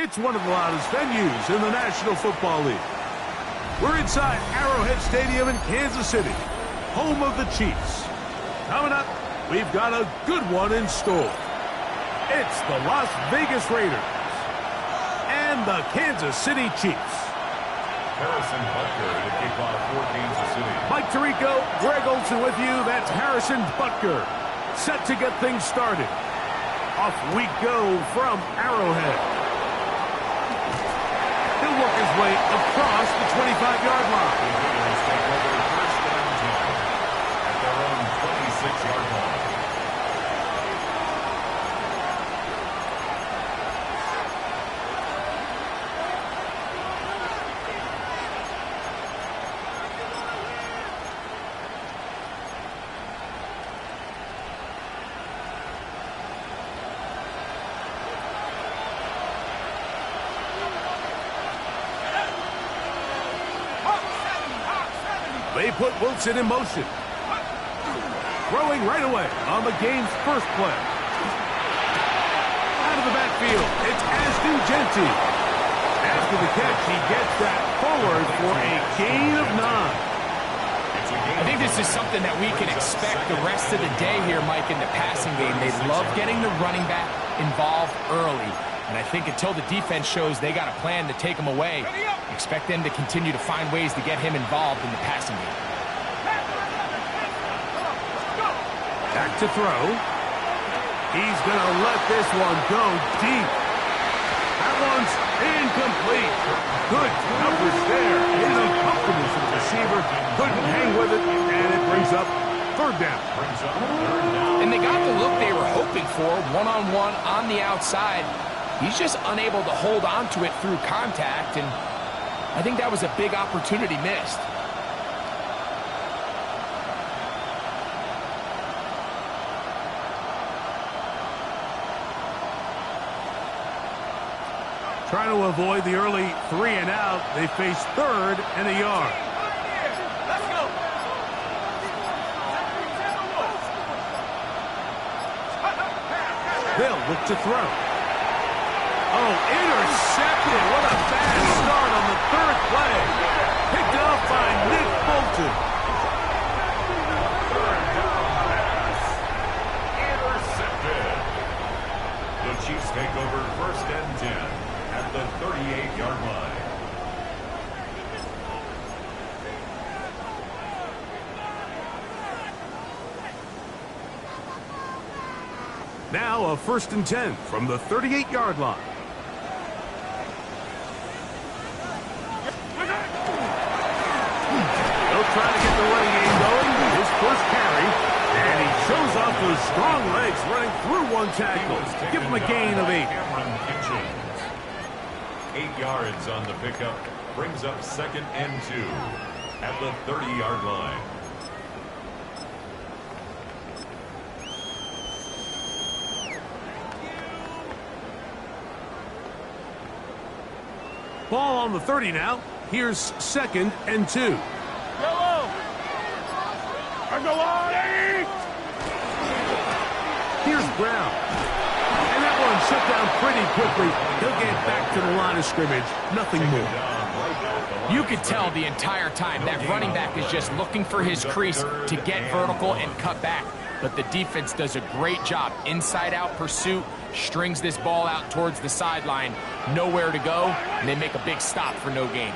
It's one of the loudest venues in the National Football League. We're inside Arrowhead Stadium in Kansas City, home of the Chiefs. Coming up, we've got a good one in store. It's the Las Vegas Raiders and the Kansas City Chiefs. Harrison Butker to kick off for Kansas City. Mike Tirico, Greg Olson with you. That's Harrison Butker, set to get things started. Off we go from Arrowhead. He'll work his way across the 25-yard line. The Raiders take over first and 10 at their own 26-yard line. They put Wilson in motion. Throwing right away on the game's first play. Out of the backfield, it's Asdu-Genti. After the catch, he gets that forward for a gain of 9. I think this is something that we can expect the rest of the day here, Mike, in the passing game. They love getting the running back involved early. And I think until the defense shows they got a plan to take him away, expect them to continue to find ways to get him involved in the passing game. Back to throw. He's going to let this one go deep. That one's incomplete. Good coverage there. It's uncomfortable for the receiver. Couldn't hang with it, and it brings up third down. And they got the look they were hoping for, one-on-one on the outside. He's just unable to hold on to it through contact, and I think that was a big opportunity missed. Trying to avoid the early 3 and out. They face third and a yard. Let's go. They'll look to throw. Oh, intercepted. What a fast start on the third play. Picked up by Nick Bolton. Third down pass. Intercepted. The Chiefs take over first and 10 at the 38-yard line. Now a first and 10 from the 38-yard line. He'll try to get the running game going. His first carry. And he shows off those strong legs running through one tackle. Give him a gain of 8. 8 yards on the pickup. Brings up second and 2 at the 30-yard line. Ball on the 30 now. Here's second and 2. Here's Brown. And that one shut down pretty quickly. He'll get back to the line of scrimmage. Nothing more. You could tell the entire time that running back is just looking for his crease to get vertical and cut back. But the defense does a great job. Inside-out pursuit, strings this ball out towards the sideline. Nowhere to go, and they make a big stop for no gain.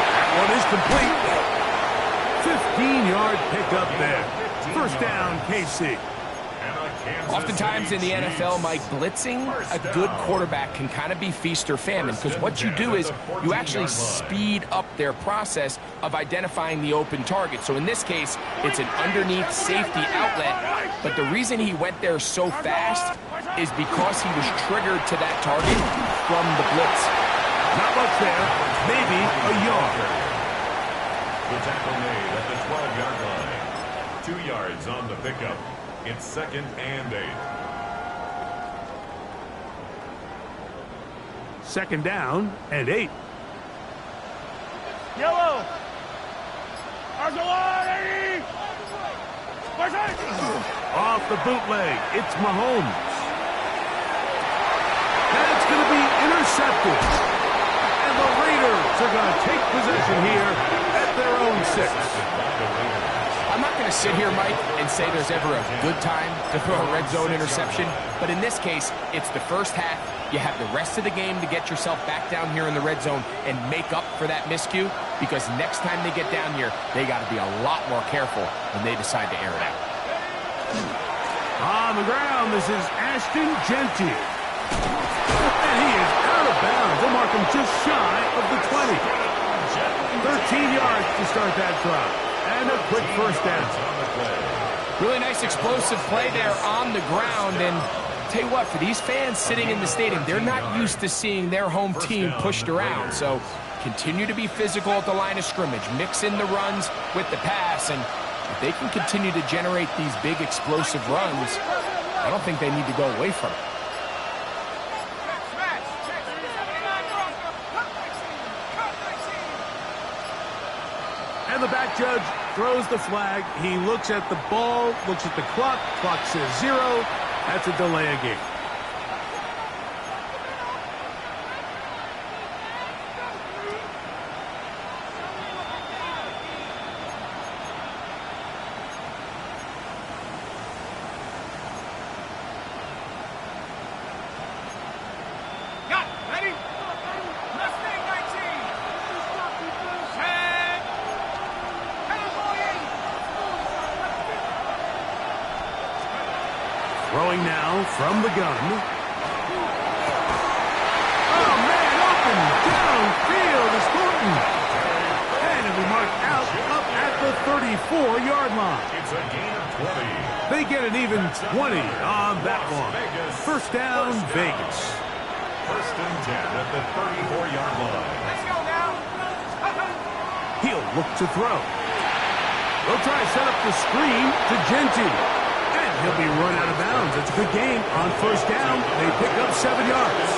That one is complete. 15-yard pickup there. First down, KC. Oftentimes in the NFL, Mike, blitzing a good quarterback can kind of be feast or famine, because what you do is you actually speed up their process of identifying the open target. So in this case, it's an underneath safety outlet, but the reason he went there so fast is because he was triggered to that target from the blitz. Not much there, maybe a yard. The tackle made at the 12-yard line. 2 yards on the pickup. It's second and 8. Second down and 8. Yellow. Off the bootleg, it's Mahomes. That's going to be intercepted. And the Raiders are going to take possession here at their own 6. I'm not going to sit here, Mike, and say there's ever a good time to throw a red zone interception, but in this case, it's the first half. You have the rest of the game to get yourself back down here in the red zone and make up for that miscue, because next time they get down here, they got to be a lot more careful when they decide to air it out. On the ground, this is Ashton Genty. And he is out of bounds. They'll mark him just shy of the 20. 13 yards to start that drive. And a quick first down. Really nice explosive play there on the ground. And tell you what, for these fans sitting in the stadium, they're not used to seeing their home team pushed around. So continue to be physical at the line of scrimmage. Mix in the runs with the pass. And if they can continue to generate these big explosive runs, I don't think they need to go away from it. And the back judge throws the flag. He looks at the ball, looks at the clock. Clock says 0. That's a delay of game. Throwing now from the gun. Oh, man, open downfield is Thornton. And it'll be marked out up at the 34-yard line. It's a gain of 20. They get an even 20 on that one. First down, Vegas. First and 10 at the 34-yard line. Let's go now. He'll look to throw. They'll try to set up the screen to Genty. He'll be run out of bounds. It's a good game. On first down, they pick up 7 yards.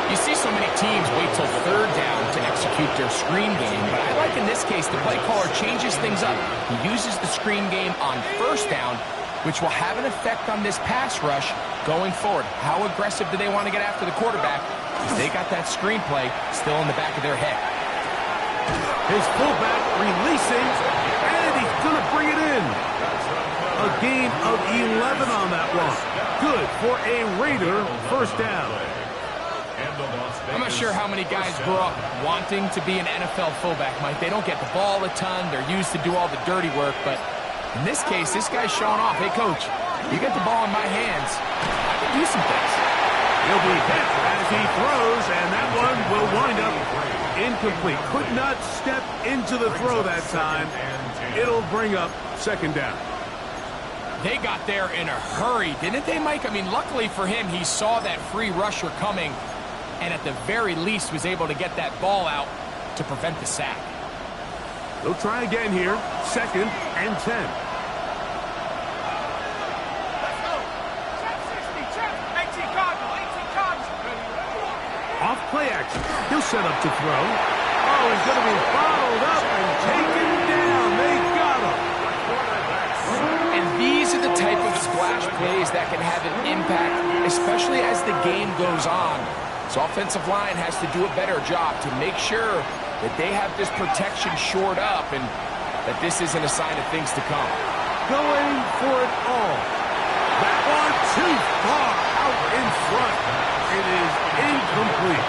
You see so many teams wait till third down to execute their screen game, but I like in this case the play caller changes things up. He uses the screen game on first down, which will have an effect on this pass rush going forward. How aggressive do they want to get after the quarterback? Because they got that screen play still in the back of their head. His fullback releasing, and he's going to bring it in. A gain of 11 on that one. Good for a Raider first down. I'm not sure how many guys grow up wanting to be an NFL fullback, Mike. They don't get the ball a ton. They're used to do all the dirty work. But in this case, this guy's showing off. Hey, coach, you get the ball in my hands, I can do some things. He'll be hit as he throws, and that one will wind up incomplete. Could not step into the throw that time. It'll bring up second down. They got there in a hurry, didn't they, Mike? I mean, luckily for him, he saw that free rusher coming and at the very least was able to get that ball out to prevent the sack. They'll try again here. Second and 10. Let's go. Check 60, check. 18 Cardinal, 18 Cardinal. Off play action. He'll set up to throw. Oh, he's going to be followed up and taken down. They got him. And these are the type of splash plays that can have an impact, especially as the game goes on. So offensive line has to do a better job to make sure that they have this protection shored up and that this isn't a sign of things to come. Going for it all. That one too far out in front. It is incomplete.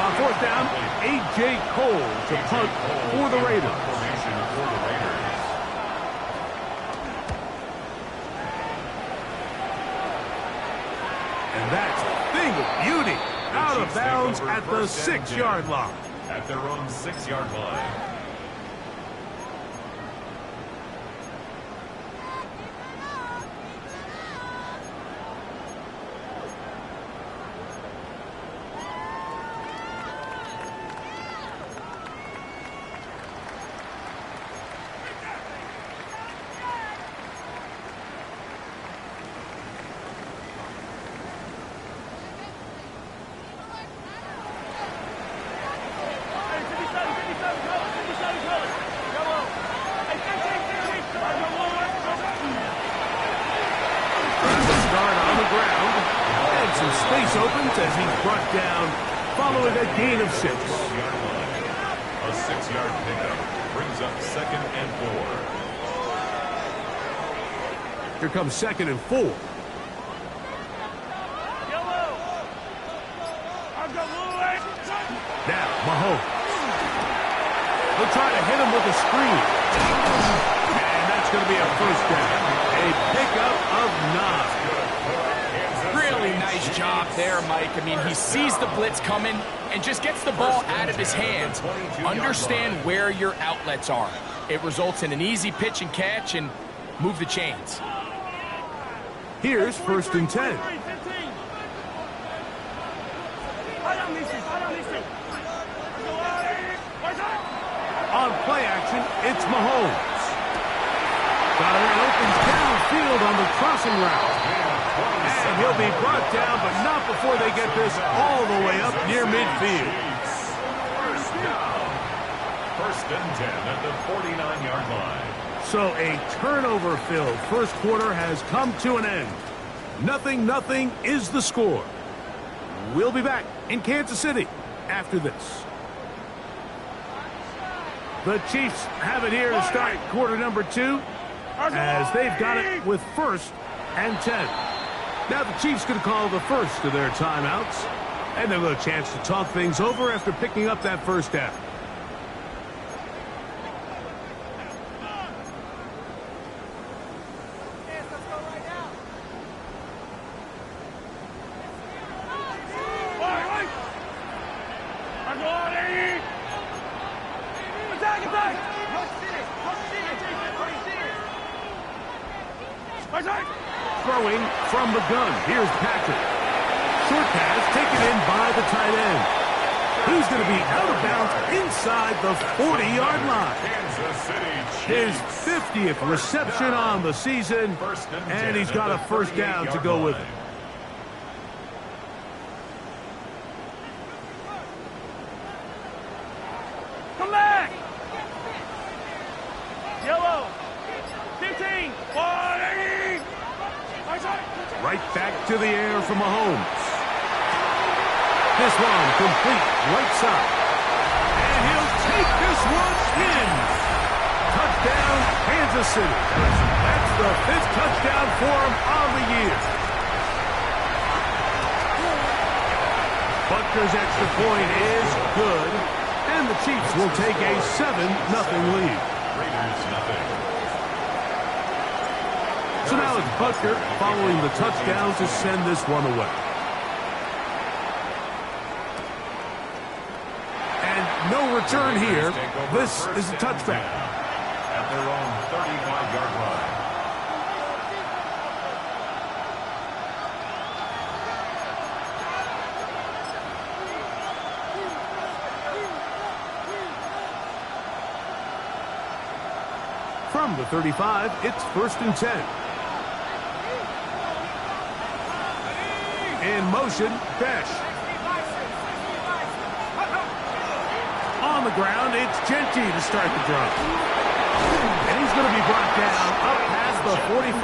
On fourth down, A.J. Cole to punt for the Raiders. And that's a thing of beauty. Out of bounds at the 6-yard line. At their own 6-yard line. some space opens as he's brought down following a gain of 6. A 6-yard pickup brings up 2nd and 4. Here comes 2nd and 4. Now, Mahomes. He'll try to hit him with a screen. And that's going to be a first down. A pickup of 9. Really nice job there, Mike. I mean, he sees the blitz coming and just gets the ball out of his hands. Understand where your outlets are. It results in an easy pitch and catch and move the chains. Here's 1st and 10. On play action, it's Mahomes. Got it opens downfield on the crossing route. And he'll be brought down, but not before they get this all the way up near midfield. 1st and 10 at the 49-yard line. So a turnover-filled first quarter has come to an end. 0-0 is the score. We'll be back in Kansas City after this. The Chiefs have it here to start quarter number 2 as they've got it with 1st and 10. Now the Chiefs going to call the first of their timeouts, and they'll get a chance to talk things over after picking up that first down. Throwing from the gun. Here's Patrick. Short pass taken in by the tight end. He's going to be out of bounds inside the 40-yard line. His 50th reception on the season, and he's got a first down to go with it. Come back! Yellow! 15! 40! Right back to the air from Mahomes. This one complete right side. And he'll take this one in. Touchdown, Kansas City. That's the 5th touchdown for him on the year. Butker's extra point is good. And the Chiefs will take a 7-0 lead. Raiders nothing. So now it's Butker following the touchdown to send this one away. And no return here. This is a touchback. At their own 35-yard line. From the 35, it's 1st and 10. In motion, Besh. On the ground, it's Genty to start the drive. And he's going to be brought down up past the 45.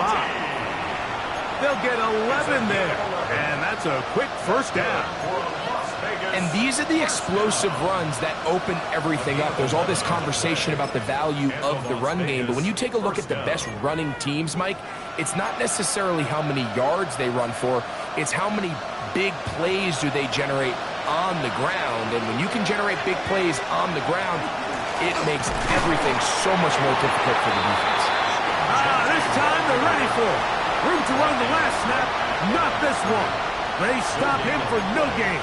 They'll get 11 there. And that's a quick first down. And these are the explosive runs that open everything up. There's all this conversation about the value of the run game, but when you take a look at the best running teams, Mike, it's not necessarily how many yards they run for, it's how many big plays do they generate on the ground. And when you can generate big plays on the ground, it makes everything so much more difficult for the defense. This time they're ready for it. Room to run the last snap, not this one. They stop him for no gain.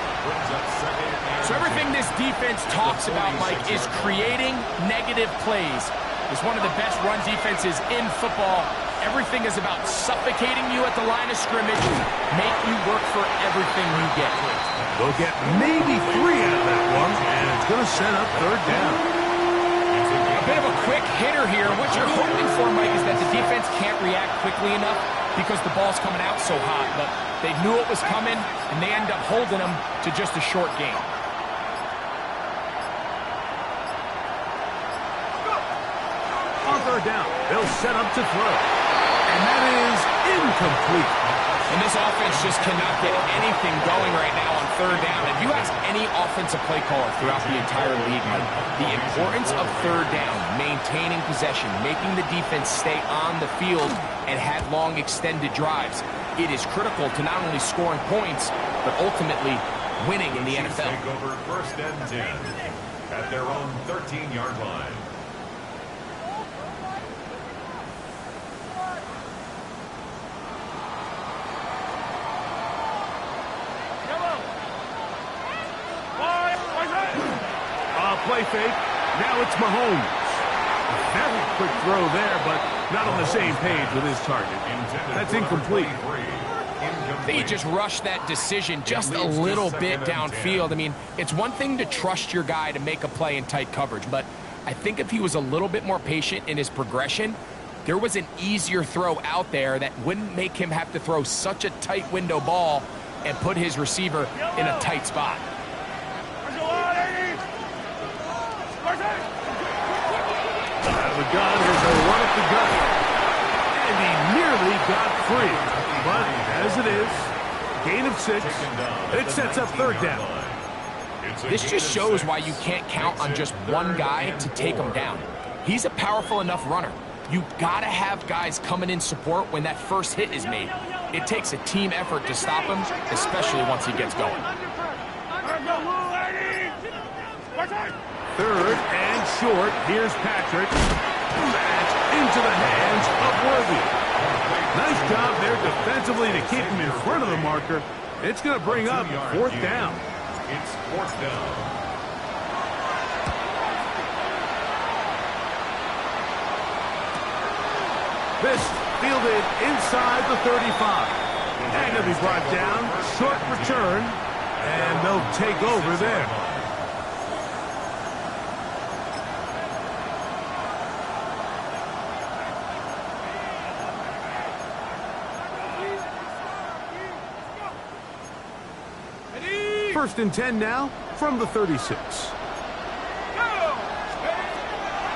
So everything this defense talks about, Mike, is creating negative plays. It's one of the best run defenses in football. Everything is about suffocating you at the line of scrimmage, make you work for everything you get. They'll get maybe 3 out of that one, and it's going to set up 3rd down. A bit of a quick hitter here. What you're hoping for, Mike, is that the defense can't react quickly enough because the ball's coming out so hot. But they knew it was coming, and they end up holding them to just a short gain. On 3rd down, they'll set up to throw. And that is incomplete. And this offense just cannot get anything going right now on third down. If you ask any offensive play caller throughout the entire league, the importance of third down, maintaining possession, making the defense stay on the field and have long extended drives, it is critical to not only scoring points, but ultimately winning in the NFL. Take over first and 10 at their own 13-yard line. Play fake. Now it's Mahomes. Very quick throw there, but not on the same page with his target. That's incomplete. They just rushed that decision just a little bit downfield. I mean, it's one thing to trust your guy to make a play in tight coverage, but I think if he was a little bit more patient in his progression, there was an easier throw out there that wouldn't make him have to throw such a tight window ball and put his receiver in a tight spot. The gun is a run up the gut, and he nearly got free. But as it is, gain of 6, it sets up third down. This just shows why you can't count on just one guy to take him down. He's a powerful enough runner. You've got to have guys coming in support when that first hit is made. It takes a team effort to stop him, especially once he gets going. Third and short. Here's Patrick. That's into the hands of Worthy. Nice job there defensively to keep him in front of the marker. It's going to bring up fourth down. It's fourth down. This fielded inside the 35. And he'll be brought down. Short return. And they'll take over there. First and 10 now from the 36.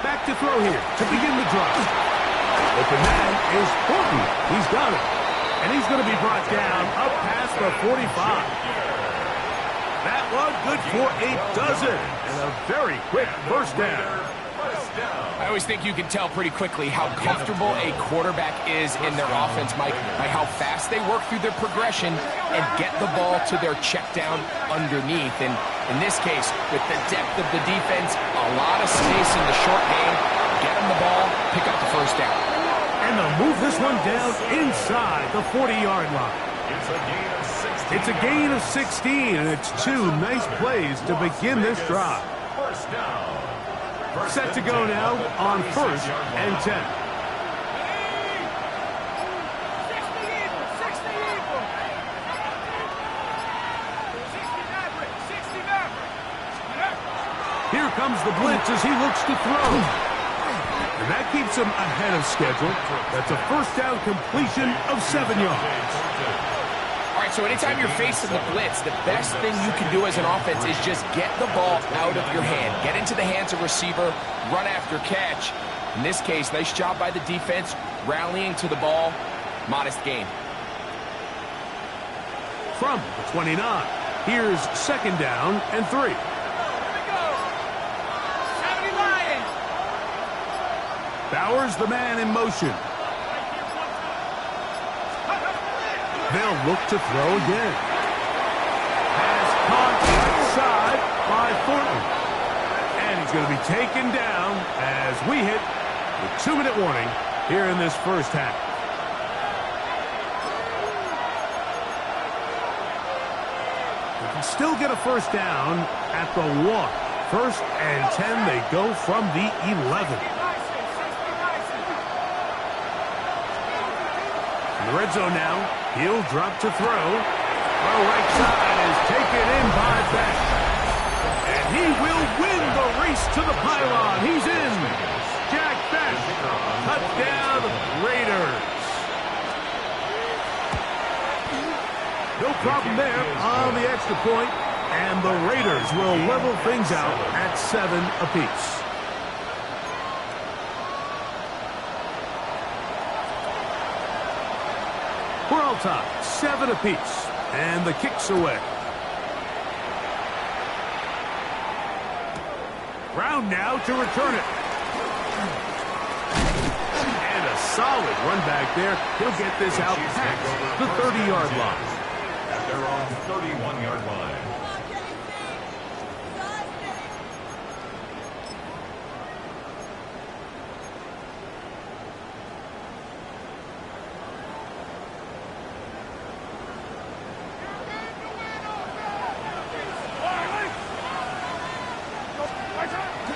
Back to throw here to begin the drive. Open man is Horton. He's got it. And he's going to be brought down up past the 45. That one good for a dozen. And a very quick first down. I always think you can tell pretty quickly how comfortable a quarterback is in their offense, Mike, by how fast they work through their progression and get the ball to their check down underneath. And in this case, with the depth of the defense, a lot of space in the short game, get them the ball, pick up the first down. And they'll move this one down inside the 40-yard line. It's a gain of 16, and it's 2 nice plays to begin this drive. First down. Set to go now on first and 10. Here comes the blitz as he looks to throw. And that keeps him ahead of schedule. That's a first down completion of 7 yards. All right, so anytime you're facing the blitz, the best thing you can do as an offense is just get the ball out of your hand. Get into the hands of receiver, run after catch. In this case, nice job by the defense, rallying to the ball. Modest gain. From the 29, here's second down and 3. Bowers the man in motion. They'll look to throw again. Pass caught outside by Thornton. And he's going to be taken down as we hit the 2-minute warning here in this first half. They can still get a first down at the 1. First and 10, they go from the 11. In the red zone now, he'll drop to throw. Our right side is taken in by Beck. And he will win the race to the pylon. He's in. Jack Beck. Touchdown, Raiders. No problem there on the extra point. And the Raiders will level things out at 7 apiece. We're all tied, 7 apiece, and the kick's away. Brown now to return it. And a solid run back there. He'll get this out past the 30-yard line. At their own 31-yard line.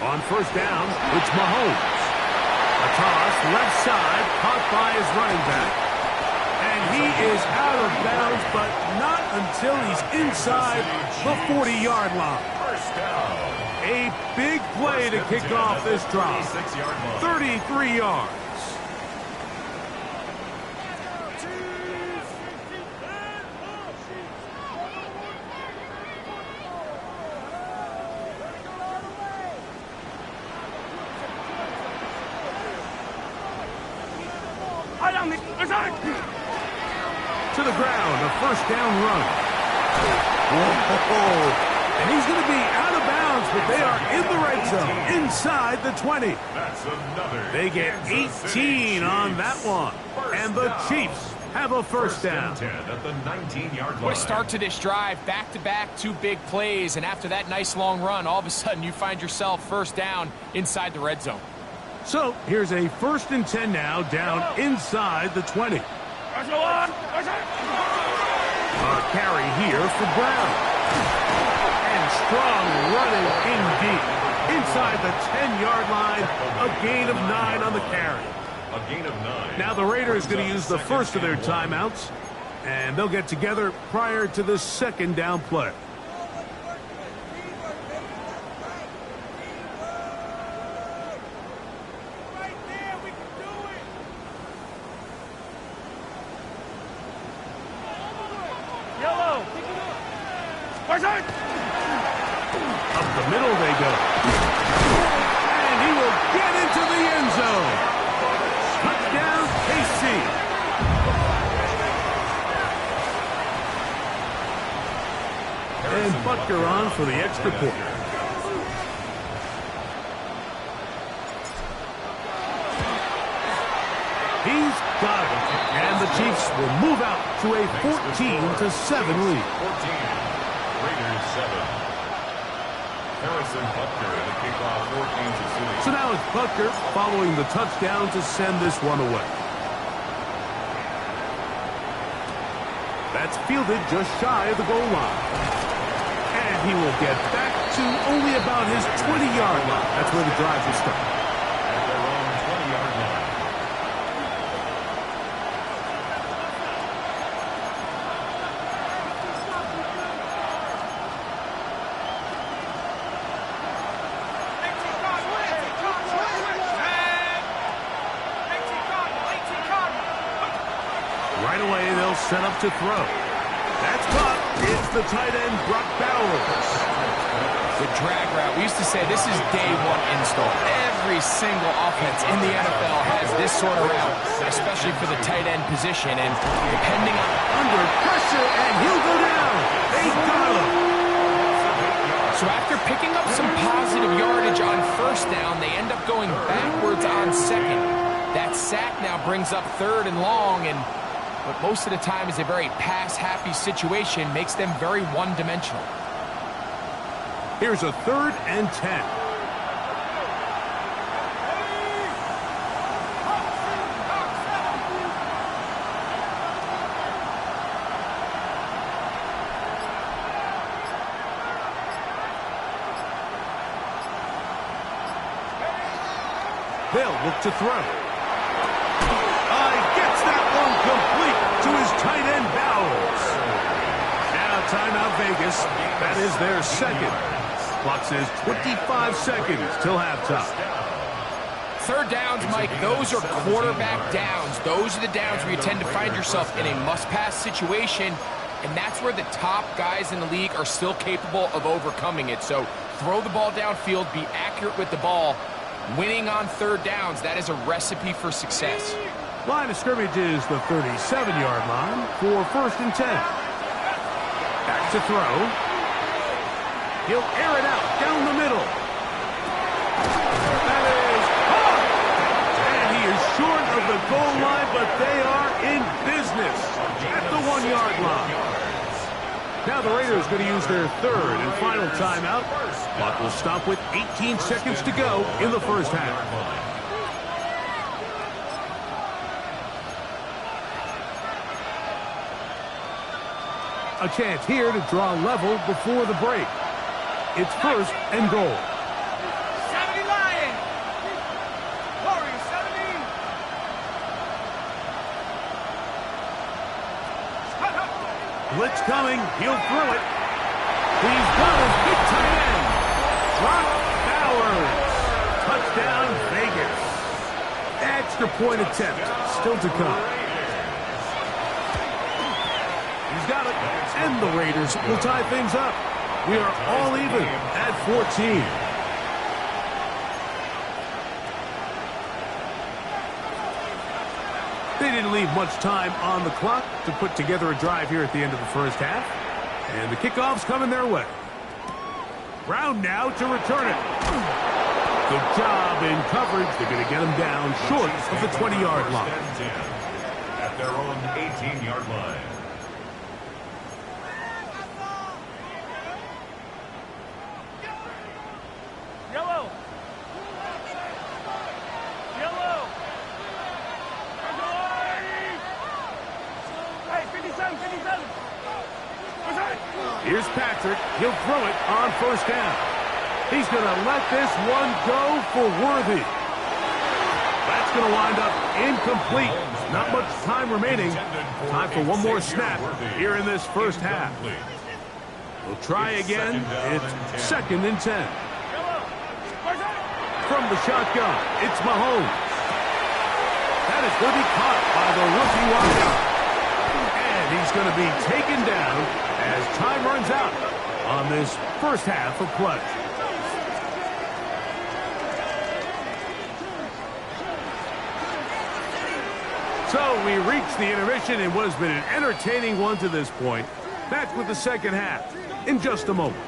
On first down, it's Mahomes. A toss, left side, caught by his running back. And he is out of bounds, but not until he's inside the 40-yard line. First down. A big play to kick off this drive. 33 yards. To the ground, a first down run. Whoa. And he's going to be out of bounds, but they are in the red zone, inside the 20. That's another. They get 18 on that one. And the Chiefs have a first down. 10 at the 19-yard line. What a start to this drive. Back-to-back, 2 big plays. And after that nice long run, all of a sudden you find yourself first down inside the red zone. So here's a 1st and 10 now, down inside the 20. A carry here for Brown. And strong running indeed. Inside the 10-yard line, a gain of 9 on the carry. A gain of 9. Now the Raiders going to use the first of their timeouts, and they'll get together prior to the 2nd down play. Up the middle they go. And he will get into the end zone. Touchdown, KC. And Butker on for the extra point. He's got it. And the Chiefs will move out to a 14-7 lead. 14. Raiders 7. Harrison Butker at the kickoff for Kansas City. So now it's Butker following the touchdown to send this one away. That's fielded just shy of the goal line. And he will get back to only about his 20-yard line. That's where the drive will start. At their own 20-yard line. Right away, they'll set up to throw. That's caught. It's the tight end, Brock Bowers. The drag route. We used to say this is day 1 install. Every single offense in the NFL has this sort of route, especially for the tight end position. And depending on Under pressure, and he'll go down. They got him. So after picking up some positive yardage on first down, they end up going backwards on second. That sack now brings up 3rd and long, and what most of the time is a very pass-happy situation makes them very one-dimensional. Here's a 3rd and 10. They'll look to throw. Gets that one complete to his tight end, Bowers. Now timeout Vegas. That is their 2nd. Clock says 25 seconds till halftime. 3rd downs, Mike, those are quarterback downs. Those are the downs where you tend to find yourself in a must-pass situation, and that's where the top guys in the league are still capable of overcoming it. So throw the ball downfield, be accurate with the ball. Winning on 3rd downs, that is a recipe for success. Line of scrimmage is the 37-yard line for 1st and 10. Back to throw. He'll air it out down the middle. That is caught! And he is short of the goal line, but they are in business at the 1-yard line. Now the Raiders going to use their 3rd and final timeout. Clock will stop with 18 seconds to go in the first half. A chance here to draw level before the break. It's 1st and goal. 70 Lion! Warriors 70! Blitz coming. He'll throw it. He's got his big tight end. Brock Bowers. Touchdown, Vegas. Extra point attempt. Still to come. He's got it. And the Raiders will tie things up. We are all even at 14. They didn't leave much time on the clock to put together a drive here at the end of the first half. And the kickoff's coming their way. Brown now to return it. Good job in coverage. They're going to get him down short of the 20-yard line. At their own 18-yard line. Yellow! Yellow! Hey, 57, 57! Here's Patrick. He'll throw it on 1st down. He's going to let this one go for Worthy. That's going to wind up incomplete. Not much time remaining. Time for one more snap here in this first half. We'll try again. It's 2nd and 10. From the shotgun, it's Mahomes. That is going to be caught by the rookie wideout. And he's going to be taken down as time runs out on this first half of play. So we reached the intermission in what has been an entertaining one to this point. Back with the second half in just a moment.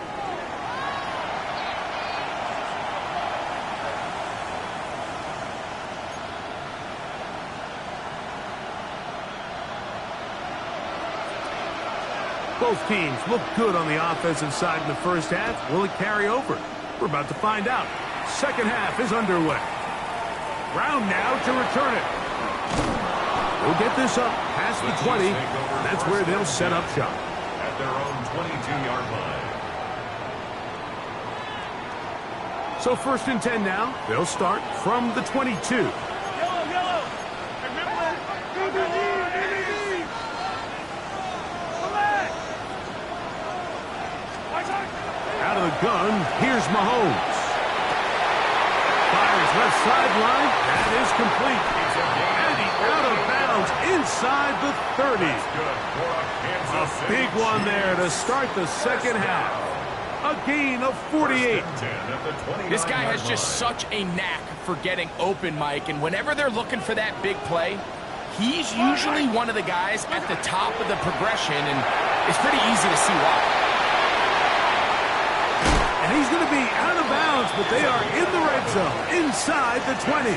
Both teams look good on the offensive side in the first half. Will it carry over? We're about to find out. Second half is underway. Brown now to return it. We'll get this up past the 20. That's where they'll set up shop. At their own 22-yard line. So 1st and 10 now. They'll start from the 22. Yellow, yellow! Remember that? Out of the gun, here's Mahomes. Fires left sideline. That is complete. And he's out of bounds inside the 30. A big one there to start the second half. A gain of 48. This guy has just such a knack for getting open, Mike, and whenever they're looking for that big play, he's usually one of the guys at the top of the progression, and it's pretty easy to see why. And he's going to be out of bounds, but they are in the red zone, inside the 20.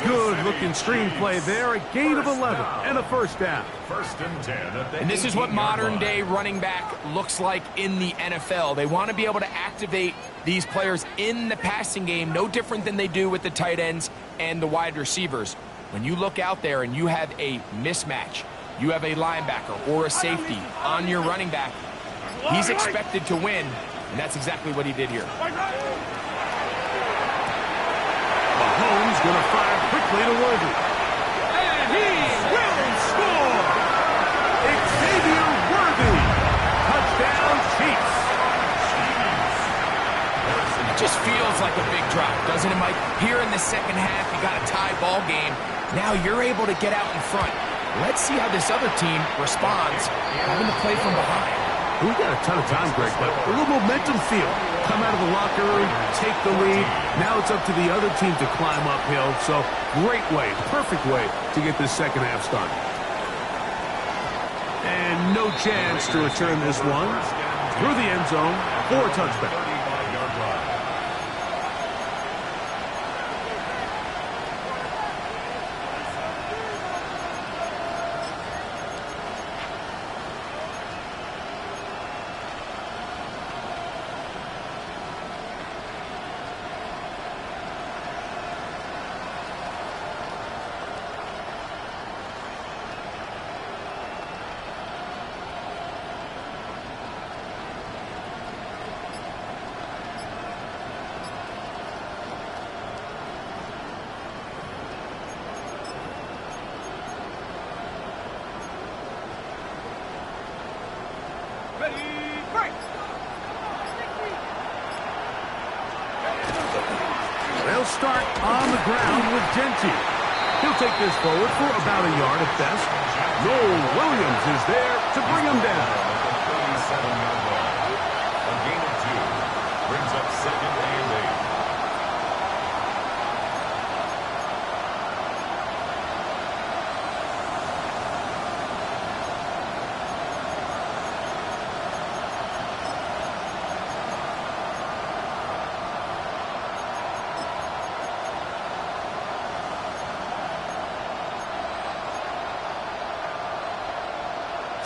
Good-looking screenplay there, a gain of 11 and a first down. 1st and 10 at the And this is what 18-yard modern-day line. running back looks like in the NFL. They want to be able to activate these players in the passing game, no different than they do with the tight ends and the wide receivers. When you look out there and you have a mismatch, you have a linebacker or a safety on your running back, he's expected to win, and that's exactly what he did here. Mahomes going to fire quickly to Worthy. And he will score! Xavier Worthy. Touchdown, Chiefs. It just feels like a big drop, doesn't it, Mike? Here in the second half, you got a tie ball game. Now you're able to get out in front. Let's see how this other team responds, having to play from behind. We got a ton of time, Greg, but a little momentum feel. come out of the locker room, take the lead. Now it's up to the other team to climb uphill. So great way, perfect way to get this second half started. And no chance to return this one through the end zone for a touchback. They'll start on the ground with Genty. He'll take this forward for about a yard at best. Noel Williams is there to bring him down. A gain of 2 brings up 2nd and 8.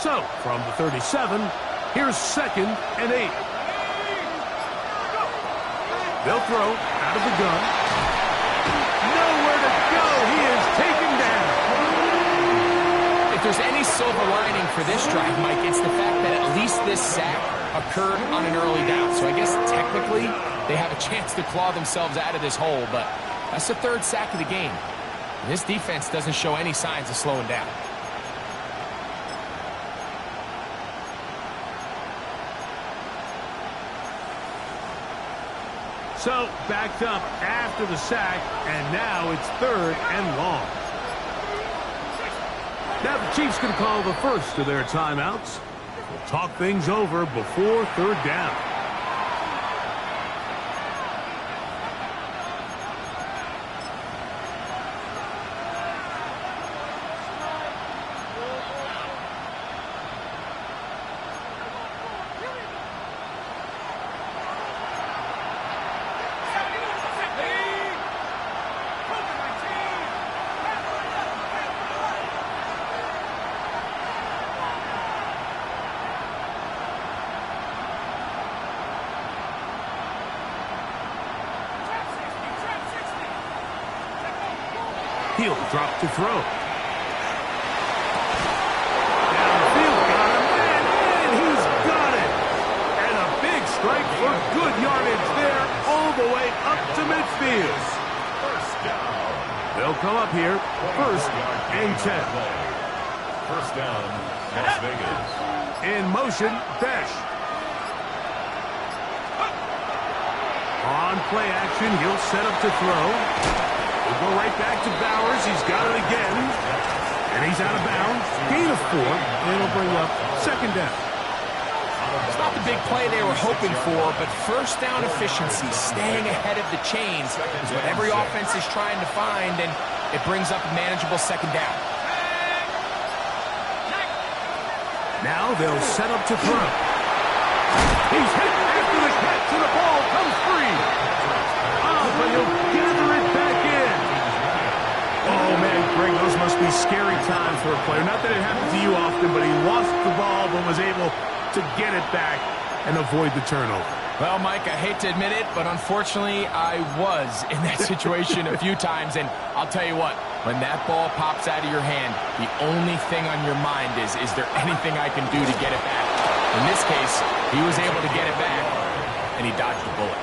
So, from the 37, here's 2nd and 8. They'll throw out of the gun. Nowhere to go. He is taken down. If there's any silver lining for this drive, Mike, it's the fact that at least this sack occurred on an early down. So I guess technically they have a chance to claw themselves out of this hole, but that's the 3rd sack of the game. And this defense doesn't show any signs of slowing down. So, backed up after the sack, and now it's 3rd and long. Now the Chiefs can call the first of their timeouts. We'll talk things over before 3rd down. He'll drop to throw. Downfield, got him, and he's got it. And a big strike for good yardage there, all the way up to midfield. First down. They'll come up here, 1st and 10. First down, Las Vegas. In motion, Besh. On play action, he'll set up to throw. We'll go right back to Bowers. He's got it again. And he's out of bounds. Gain of 4. And it'll bring up 2nd down. It's not the big play they were hoping for, but first down efficiency, staying ahead of the chains, is what every offense is trying to find, and it brings up a manageable 2nd down. Now they'll set up to throw. He's hit after the catch, and the ball comes free. Oh, but he'll gather it back in. Oh, man, Greg, those must be scary times for a player. Not that it happens to you often, but he lost the ball but was able to get it back and avoid the turnover. Well, Mike, I hate to admit it, but unfortunately, I was in that situation a few times, and I'll tell you what, when that ball pops out of your hand, the only thing on your mind is there anything I can do to get it back? In this case, he was able to get it back, and he dodged the bullet.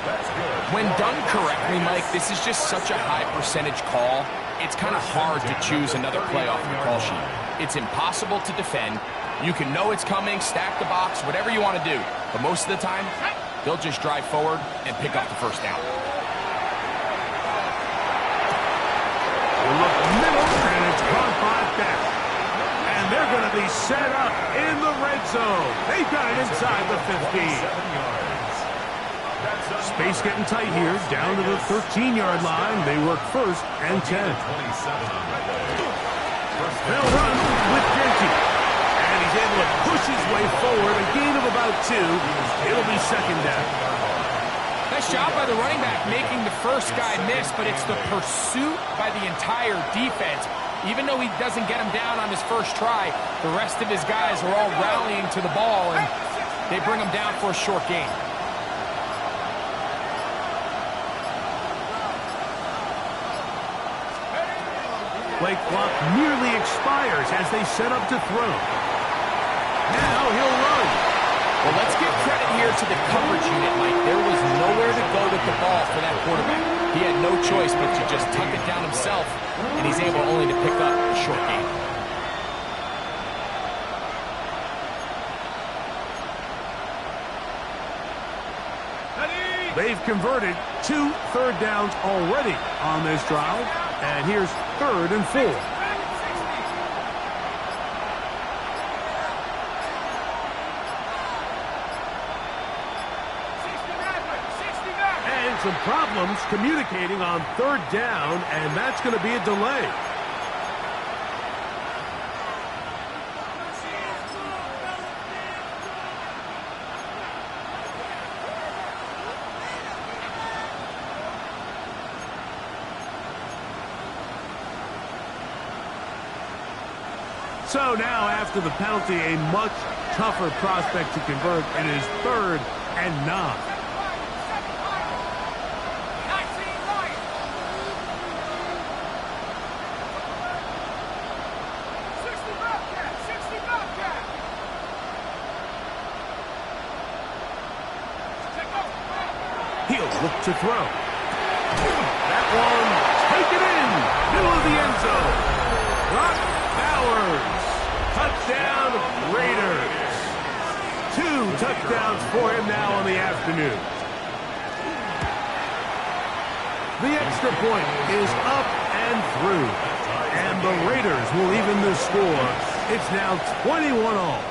When done correctly, Mike, this is just such a high percentage call. It's kind of hard to choose another play off the call sheet. It's impossible to defend. You can know it's coming, stack the box, whatever you want to do. But most of the time, they'll just drive forward and pick up the first down. We'll look middle, and it's caught by Beck. And they're going to be set up in the red zone. They've got it inside the 15. 7 yards. That's Space getting tight here, down to the 13-yard line. They work 1st and 10. 27 on the play. They'll run with Genty. And he's able to push his way forward. A gain of about 2. It'll be 2nd down. Nice job by the running back making the first guy miss, but it's the pursuit by the entire defense. Even though he doesn't get him down on his first try, the rest of his guys are all rallying to the ball, and they bring him down for a short gain. Play clock nearly expires as they set up to throw. Now he'll run. Well, let's give credit here to the coverage unit, Mike. There was nowhere to go with the ball for that quarterback. He had no choice but to just tuck it down himself, and he's able only to pick up a short gain. They've converted 2 third downs already on this drive, and here's 3rd and 4. And some problems communicating on 3rd down, and that's going to be a delay. So now, after the penalty, a much tougher prospect to convert. It is 3rd and 9. He'll look to throw. That one, take it in, middle of the end zone. Brock Bowers. Touchdown, Raiders. 2 touchdowns for him now on the afternoon. The extra point is up and through. And the Raiders will even the score. It's now 21-all.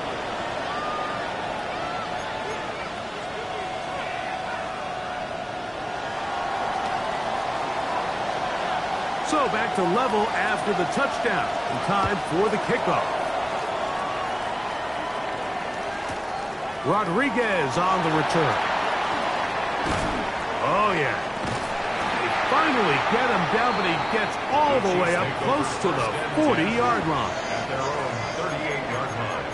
So back to level after the touchdown. And time for the kickoff. Rodriguez on the return. Oh, yeah. They finally get him down, but he gets all the way up close to the 40-yard line. At their own 38-yard line.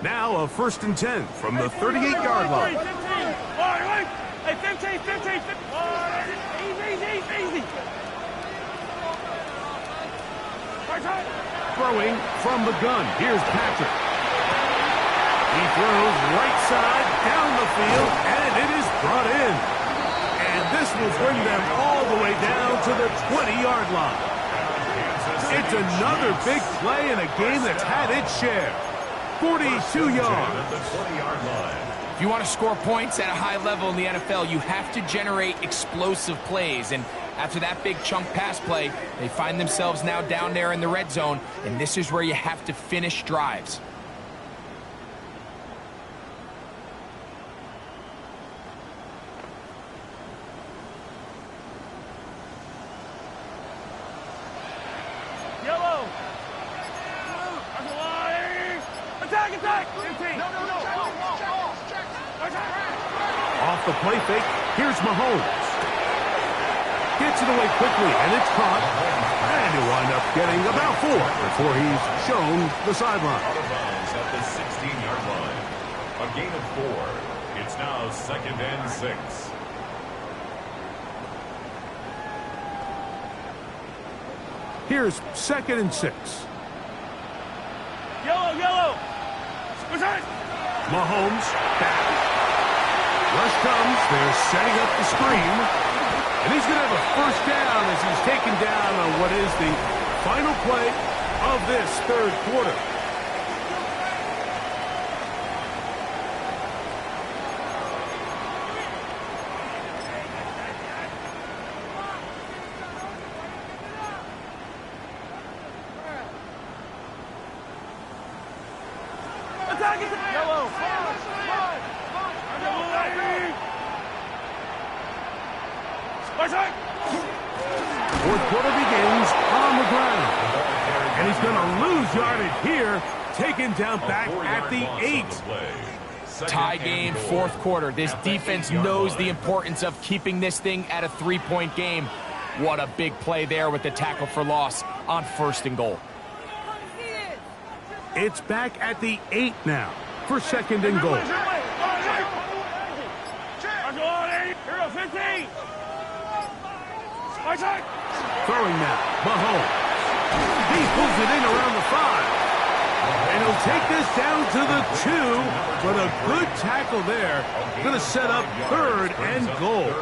Now a 1st and 10 from the 38-yard line. Hey, 15, 15, 15. Easy. Throwing from the gun. Here's Patrick. He throws right side down the field, and it is brought in. And this will bring them all the way down to the 20-yard line. It's another big play in a game that's had its share. 42 yards. If you want to score points at a high level in the NFL, you have to generate explosive plays. And after that big chunk pass play, they find themselves now down there in the red zone. And this is where you have to finish drives. Yellow. Attack. 15. No. Off the play fake, here's Mahomes. Gets it away quickly, and it's caught. And he'll wind up getting about 4 before he's shown the sideline. Out of bounds at the 16-yard line. A gain of 4. It's now 2nd and 6. Here's 2nd and 6. Yellow. Mahomes back. Rush comes. They're setting up the screen. And he's going to have a 1st down as he's taken down on what is the final play of this 3rd quarter. Yellow. Fourth quarter begins on the ground. And he's going to lose yardage here, taken down back at the 8. Tie game, fourth quarter. This defense knows the importance of keeping this thing at a 3-point game. What a big play there with the tackle for loss on 1st and goal. It's back at the 8 now for 2nd and goal. Throwing now, Mahomes. He pulls it in around the 5. And he'll take this down to the 2, but a good tackle there. Going to set up 3rd and goal.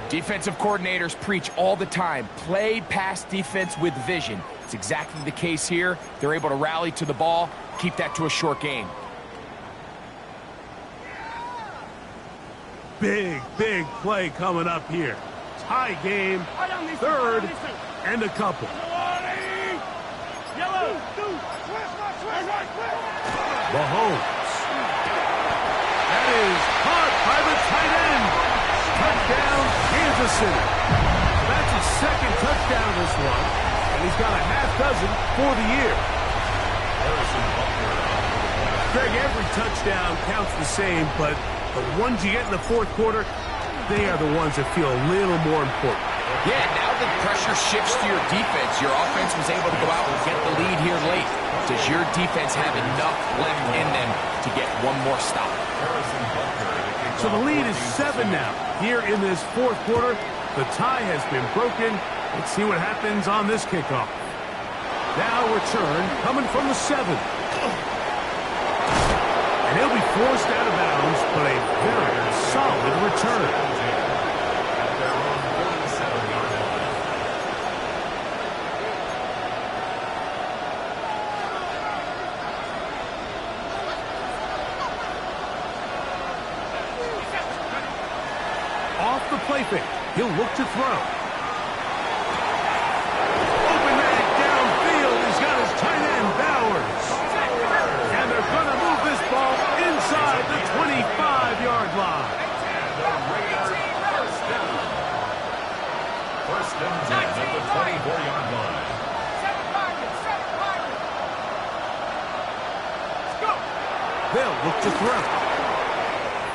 Defensive coordinators preach all the time, play pass defense with vision. It's exactly the case here. They're able to rally to the ball, keep that to a short game. Big play coming up here. Tie game, 3rd and a couple. Mahomes. That is caught by the tight end. Touchdown, Kansas City. That's his 2nd touchdown this one, and he's got a half dozen for the year. Greg, every touchdown counts the same, but the ones you get in the 4th quarter, they are the ones that feel a little more important. Yeah, now the pressure shifts to your defense. Your offense was able to go out and get the lead here late. Does your defense have enough left in them to get one more stop? So the lead is 7 now. Here in this 4th quarter, the tie has been broken. Let's see what happens on this kickoff. Now return coming from the 7. And he'll be forced out of bounds, but a very solid return. Off the play fake, he'll look to throw. Open man downfield, he's got his tight end, Bowers. And they're going to move this ball inside the 25-yard line. First and 10 at the 24-yard line. They'll look to throw.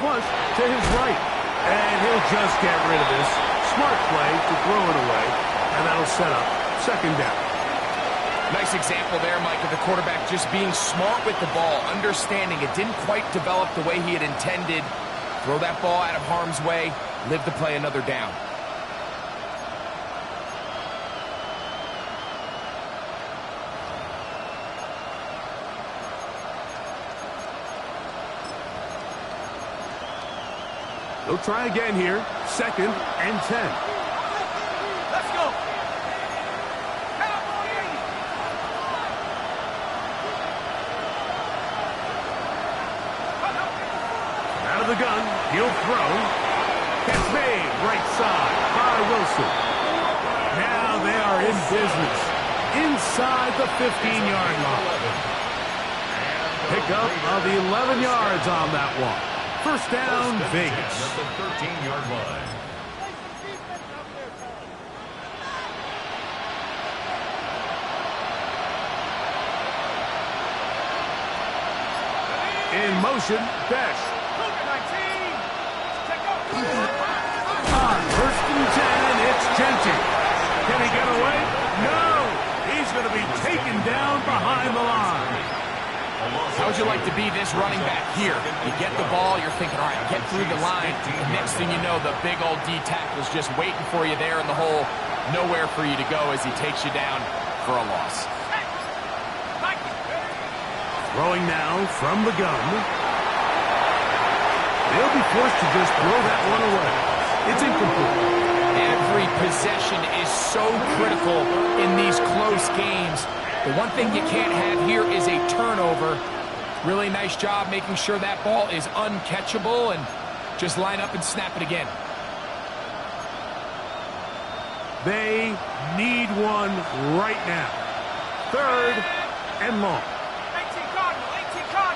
Flush to his right. And he'll just get rid of this. Smart play to throw it away. And that'll set up 2nd down. Nice example there, Mike, of the quarterback just being smart with the ball, understanding it didn't quite develop the way he had intended. Throw that ball out of harm's way, live to play another down. They'll try again here. 2nd and 10. Let's go. Out of the gun, he'll throw. Gets made right side by Wilson. Now they are in business inside the 15-yard line. Pickup of 11 yards on that one. First down, Vegas. At the 13-yard line. In motion, Besh. On 1st and 10, it's Genty. Can he get away? No! He's going to be taken down behind the line. How would you like to be this running back here? You get the ball, you're thinking, all right, get through the line. The next thing you know, the big old D tackle's just waiting for you there in the hole. Nowhere for you to go as he takes you down for a loss. Throwing now from the gun. They'll be forced to just throw that one away. It's incomplete. Every possession is so critical in these close games. The one thing you can't have here is a turnover. Really nice job making sure that ball is uncatchable and just line up and snap it again. They need one right now. 3rd and long. 18 Cardinal, 18 Cardinal.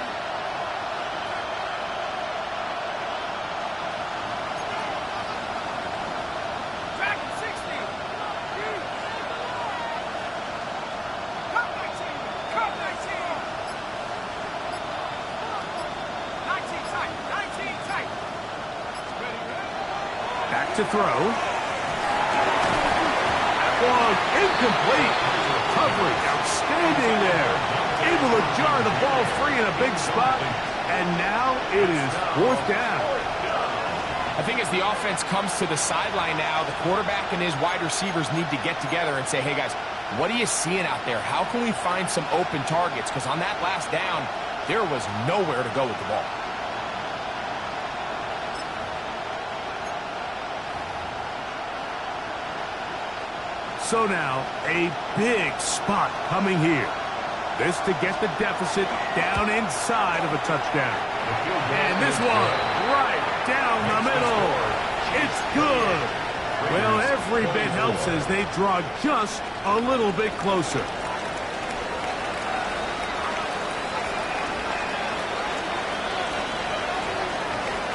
to throw. Long, incomplete. Recovery, outstanding there. Able to jar the ball free in a big spot. And now it is 4th down. I think as the offense comes to the sideline now, the quarterback and his wide receivers need to get together and say, hey, guys, what are you seeing out there? How can we find some open targets? Because on that last down, there was nowhere to go with the ball. So now, a big spot coming here. This to get the deficit down inside of a touchdown. And this one, right down the middle. It's good. Well, every bit helps as they draw just a little bit closer.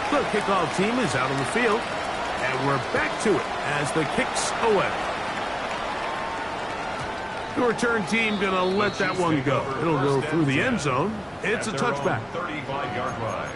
The kickoff team is out on the field. And we're back to it as the kick's away. The return team going to let that one go. It'll go through the end zone. It's a touchback. 35-yard line.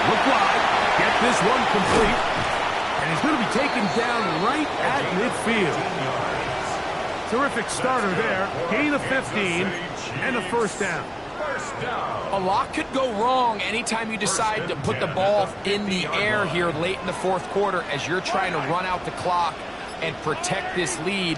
Look wide, get this one complete, and he's going to be taken down right at midfield. Terrific starter there, gain of 15, and a 1st down. A lot could go wrong anytime you decide to put the ball in the air here late in the 4th quarter as you're trying to run out the clock and protect this lead.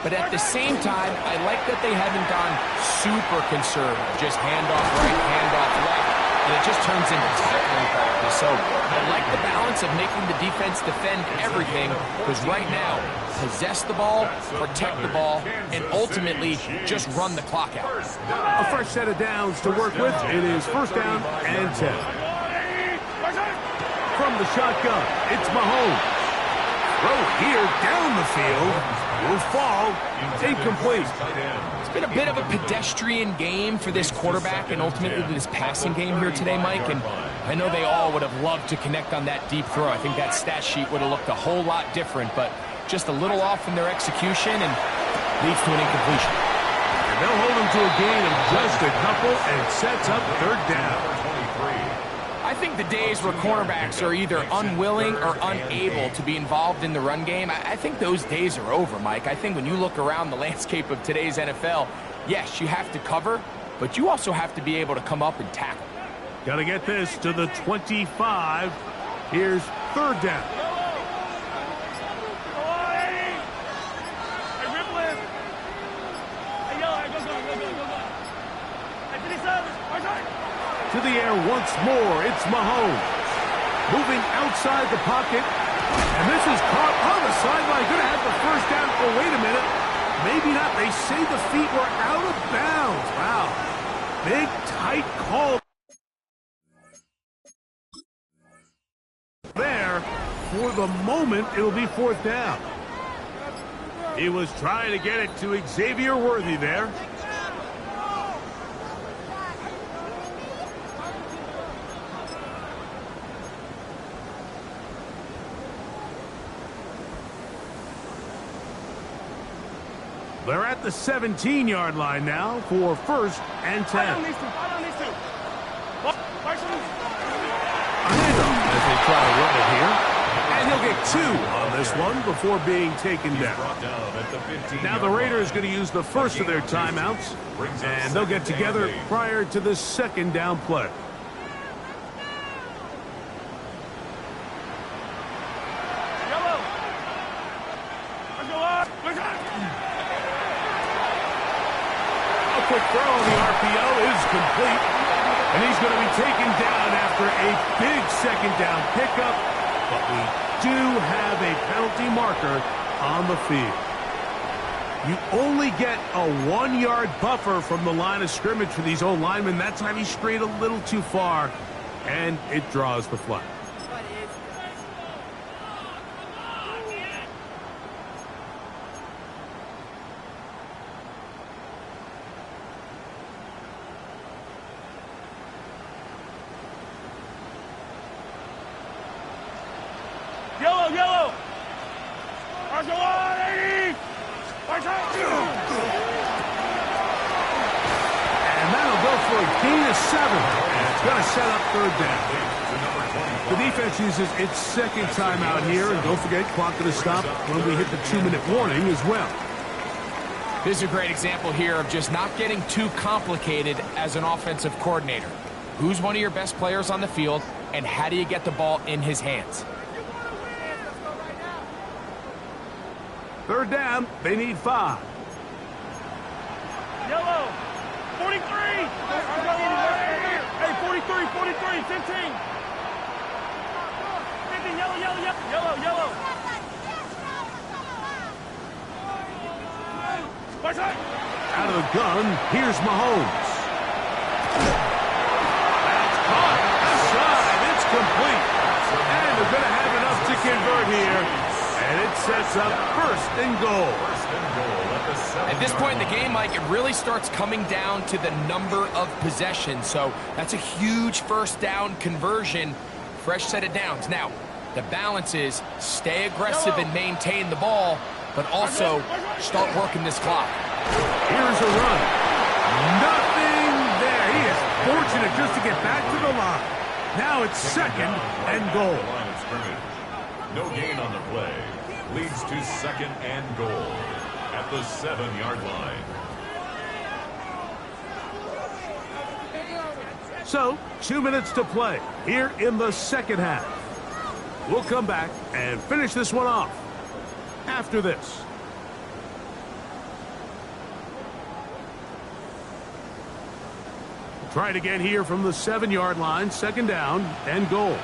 But at the same time, I like that they haven't gone super conservative, just handoff right, handoff left. And it just turns into tackling practice. So I like the balance of making the defense defend everything, because right now, possess the ball, protect the ball, and ultimately just run the clock out. A fresh set of downs to work with. It is 1st down and 10. From the shotgun, it's Mahomes. Throw here down the field. Will fall. Incomplete. It's been a bit of a pedestrian game for this quarterback and ultimately this passing game here today, Mike. And I know they all would have loved to connect on that deep throw. I think that stat sheet would have looked a whole lot different, but just a little off in their execution and leads to an incompletion. And they'll hold him to a gain of just a couple and sets up 3rd down. I think the days where cornerbacks are either unwilling or unable to be involved in the run game, I think those days are over, Mike. I think when you look around the landscape of today's NFL, yes, you have to cover, but you also have to be able to come up and tackle. Got to get this to the 25. Here's 3rd down. To the air once more, it's Mahomes. Moving outside the pocket. And this is caught on the sideline. Going to have the 1st down. Oh, wait a minute. Maybe not. They say the feet were out of bounds. Wow. Big, tight call there. For the moment, it'll be 4th down. He was trying to get it to Xavier Worthy there. They're at the 17-yard line now for 1st and 10. As they try to run it here. And he'll get 2 on this one before being taken down. Now the Raiders going to use the first of their timeouts, and they'll get together prior to the 2nd down play. Quick throw on the RPO is complete, and he's going to be taken down after a big 2nd down pickup, but we do have a penalty marker on the field. You only get a 1-yard buffer from the line of scrimmage for these old linemen. That time he strayed a little too far, and it draws the flag. Yellow, yellow. Marshall on, 80. And that'll go for a gain of 7. And it's going to set up third down. The defense uses its second timeout here. And don't forget, clock going to stop when we hit the 2-minute warning as well. This is a great example here of just not getting too complicated as an offensive coordinator. Who's one of your best players on the field, and how do you get the ball in his hands? Third down, they need 5. Yellow. 43. Hey, 43, 43, 15. 15, yellow, yellow, yellow, yellow, yellow. Out of the gun, here's Mahomes. That's caught. Outside, it's complete. And they're going to have enough to convert here. And it sets up first and goal. At this point in the game, Mike, it really starts coming down to the number of possessions. So that's a huge first down conversion. Fresh set of downs. Now, the balance is stay aggressive and maintain the ball, but also start working this clock. Here's a run. Nothing there. He is fortunate just to get back to the line. Now it's second and goal. No gain on the play. Leads to second and goal at the 7-yard line. So, 2 minutes to play here in the second half. We'll come back and finish this one off after this. Try it again here from the 7-yard line. Second down and goal.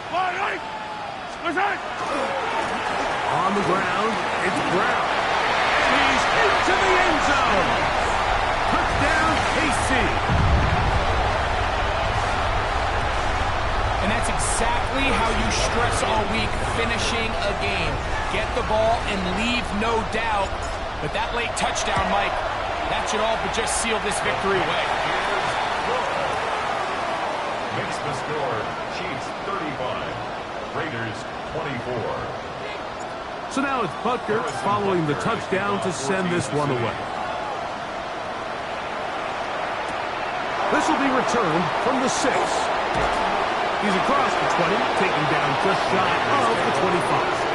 On the ground, it's Brown. He's into the end zone. Touchdown, KC. And that's exactly how you stress all week, finishing a game. Get the ball and leave no doubt. But that late touchdown, Mike, that should all but just seal this victory away. Makes the score Chiefs 35, Raiders 24. So now it's Butker following the touchdown to send this one away. This will be returned from the 6. He's across the 20, taking down just shy of the 25.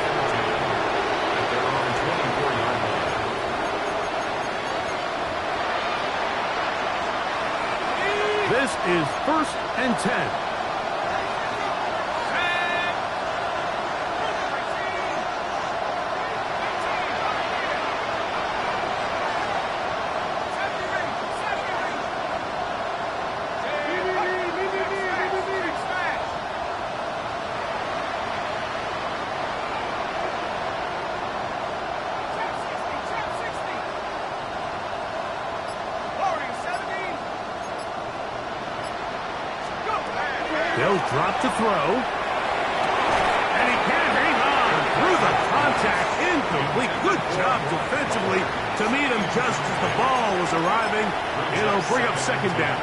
This is 1st and 10. They'll drop to throw. And he can hang on through the contact. Incomplete. Good job defensively to meet him just as the ball was arriving. It'll bring up second down.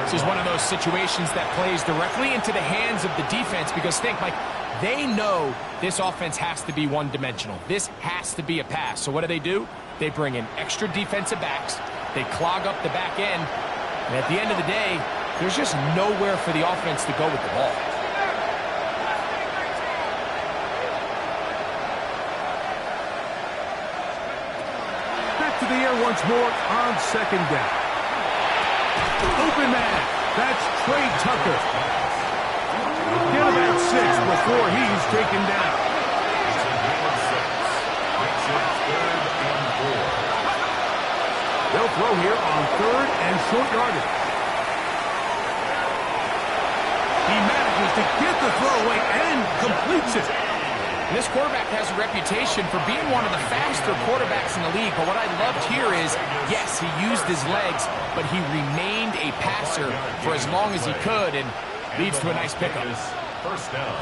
This is one of those situations that plays directly into the hands of the defense because think, Mike, they know this offense has to be one-dimensional. This has to be a pass. So what do? They bring in extra defensive backs. They clog up the back end. And at the end of the day, there's just nowhere for the offense to go with the ball. Back to the air once more on second down. Open man. That's Trey Tucker. Get about 6 before he's taken down. They'll throw here on 3rd and short yardage. He manages to get the throw away and completes it. And this quarterback has a reputation for being one of the faster quarterbacks in the league. But what I loved here is, yes, he used his legs, but he remained a passer for as long as he could and leads to a nice pickup. First down.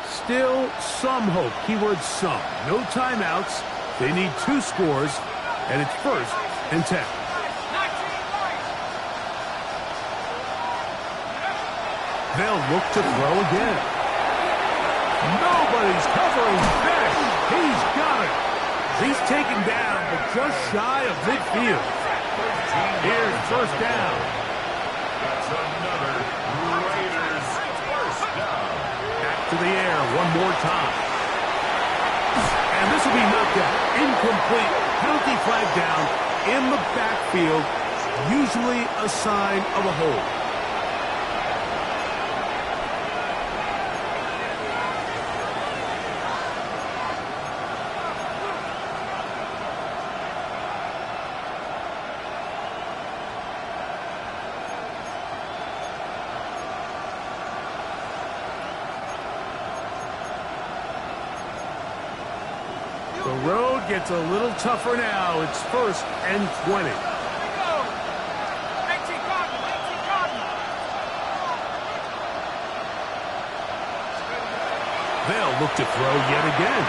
Still some hope. Keyword some. No timeouts. They need 2 scores, and it's 1st and 10. They'll look to throw again. Nobody's Covering finish. He's got it. He's taken down, but just shy of midfield. Here's first down. That's another Raiders first down. Back to the air one more time. And this will be knocked out. Incomplete. Penalty flag down in the backfield. Usually a sign of a hold. The road gets a little tougher now. It's 1st and 20. They'll look to throw yet again.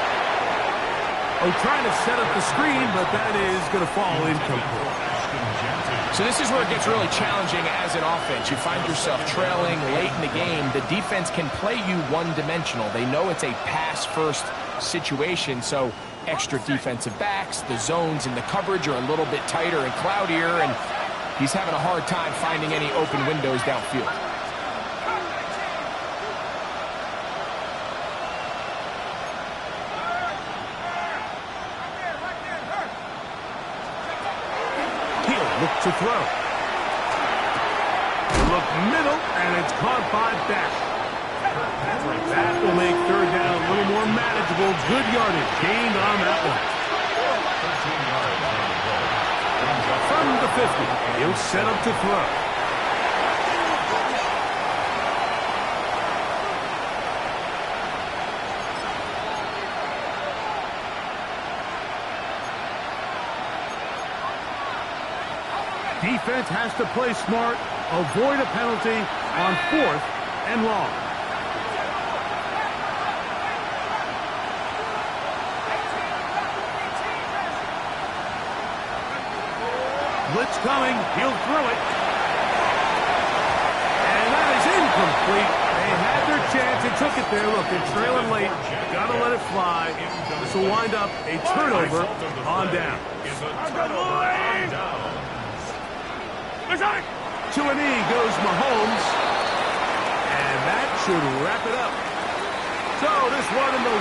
Oh, trying to set up the screen, but that is going to fall incomplete. So this is where it gets really challenging as an offense. You find yourself trailing late in the game. The defense can play you one-dimensional. They know it's a pass-first situation, so extra defensive backs, the zones and the coverage are a little bit tighter and cloudier, and he's having a hard time finding any open windows downfield. He'll look to throw. Look middle, and it's caught by Bash. That will make third down a little more manageable. Good yardage gained on that one. 13 yards on the play. From the 50, he'll set up to throw. Defense has to play smart, avoid a penalty on 4th and long. Blitz coming. He'll throw it. And that is incomplete. They had their chance. They took it there. Look, they're trailing late. Got to let it fly. This will wind up a turnover on down. To a knee goes Mahomes. And that should wrap it up. So this one in the